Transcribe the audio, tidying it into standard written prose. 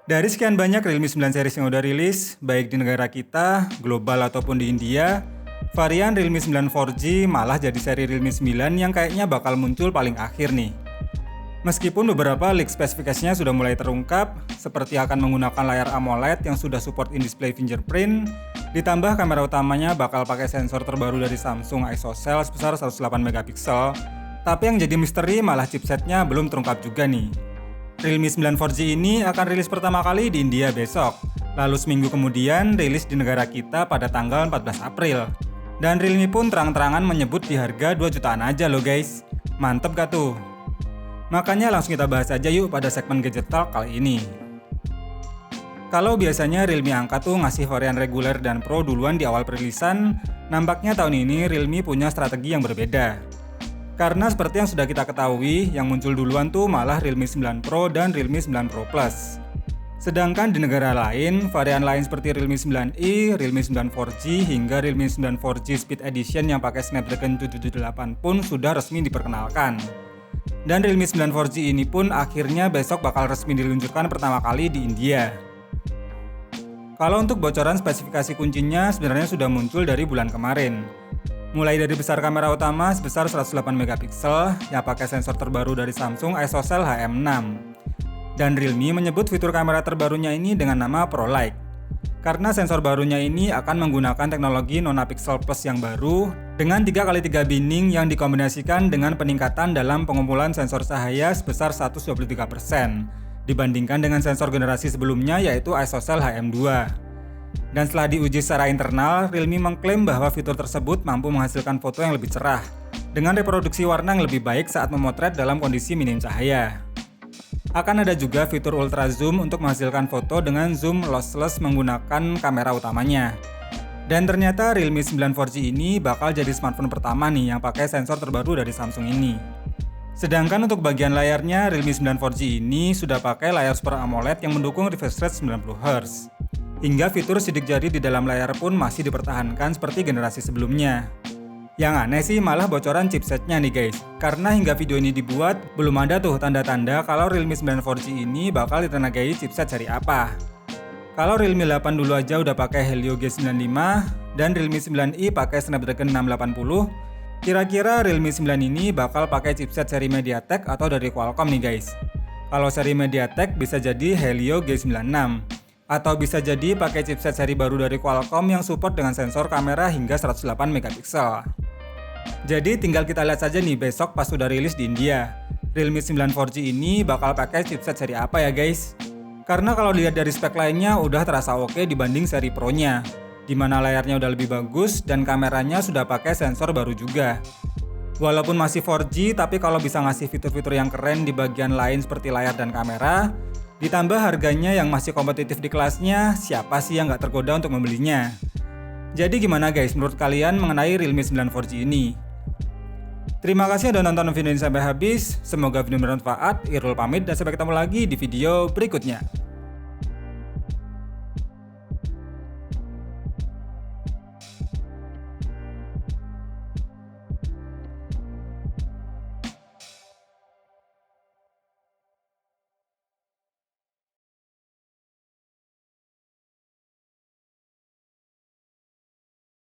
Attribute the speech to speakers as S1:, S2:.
S1: Dari sekian banyak Realme 9 series yang udah rilis, baik di negara kita, global ataupun di India, varian Realme 9 4G malah jadi seri Realme 9 yang kayaknya bakal muncul paling akhir nih. Meskipun beberapa leak spesifikasinya sudah mulai terungkap, seperti akan menggunakan layar AMOLED yang sudah support in-display fingerprint, ditambah kamera utamanya bakal pakai sensor terbaru dari Samsung ISOCELL sebesar 108 megapiksel, tapi yang jadi misteri malah chipsetnya belum terungkap juga nih. Realme 9 4G ini akan rilis pertama kali di India besok, lalu seminggu kemudian rilis di negara kita pada tanggal 14 April. Dan Realme pun terang-terangan menyebut di harga 2 jutaan aja loh guys. Mantep gak tuh? Makanya langsung kita bahas aja yuk pada segmen Gadget Talk kali ini. Kalau biasanya Realme angka tuh ngasih varian reguler dan Pro duluan di awal perilisan, nampaknya tahun ini Realme punya strategi yang berbeda. Karena seperti yang sudah kita ketahui, yang muncul duluan tuh malah Realme 9 Pro dan Realme 9 Pro Plus. Sedangkan di negara lain, varian lain seperti Realme 9i, Realme 9 4G, hingga Realme 9 4G Speed Edition yang pakai Snapdragon 778 pun sudah resmi diperkenalkan. Dan Realme 9 4G ini pun akhirnya besok bakal resmi diluncurkan pertama kali di India. Kalau untuk bocoran spesifikasi kuncinya sebenarnya sudah muncul dari bulan kemarin. Mulai dari besar kamera utama sebesar 108 megapiksel yang pakai sensor terbaru dari Samsung ISOCELL HM6. Dan Realme menyebut fitur kamera terbarunya ini dengan nama ProLight. Karena sensor barunya ini akan menggunakan teknologi nonapixel plus yang baru dengan 3x3 binning yang dikombinasikan dengan peningkatan dalam pengumpulan sensor cahaya sebesar 123% dibandingkan dengan sensor generasi sebelumnya yaitu ISOCELL HM2. Dan setelah diuji secara internal, Realme mengklaim bahwa fitur tersebut mampu menghasilkan foto yang lebih cerah dengan reproduksi warna yang lebih baik saat memotret dalam kondisi minim cahaya. Akan ada juga fitur ultra zoom untuk menghasilkan foto dengan zoom lossless menggunakan kamera utamanya. Dan ternyata Realme 9 4G ini bakal jadi smartphone pertama nih yang pakai sensor terbaru dari Samsung ini. Sedangkan untuk bagian layarnya, Realme 9 4G ini sudah pakai layar Super AMOLED yang mendukung refresh rate 90Hz. Hingga fitur sidik jari di dalam layar pun masih dipertahankan seperti generasi sebelumnya. Yang aneh sih malah bocoran chipsetnya nih guys, karena hingga video ini dibuat, belum ada tuh tanda-tanda kalau Realme 9 4G ini bakal ditenagai chipset seri apa. Kalau Realme 8 dulu aja udah pakai Helio G95, dan Realme 9i pakai Snapdragon 680, kira-kira Realme 9 ini bakal pakai chipset seri MediaTek atau dari Qualcomm nih guys. Kalau seri MediaTek bisa jadi Helio G96. Atau bisa jadi pakai chipset seri baru dari Qualcomm yang support dengan sensor kamera hingga 108 megapiksel. Jadi tinggal kita lihat saja nih besok pas sudah rilis di India. Realme 9 4G ini bakal pakai chipset seri apa ya guys? Karena kalau dilihat dari spek lainnya udah terasa oke dibanding seri Pro-nya, dimana layarnya udah lebih bagus dan kameranya sudah pakai sensor baru juga. Walaupun masih 4G, tapi kalau bisa ngasih fitur-fitur yang keren di bagian lain seperti layar dan kamera, ditambah harganya yang masih kompetitif di kelasnya, siapa sih yang gak tergoda untuk membelinya? Jadi gimana guys menurut kalian mengenai Realme 9 4G ini? Terima kasih sudah nonton video ini sampai habis, semoga video bermanfaat. Irul pamit dan sampai ketemu lagi di video berikutnya.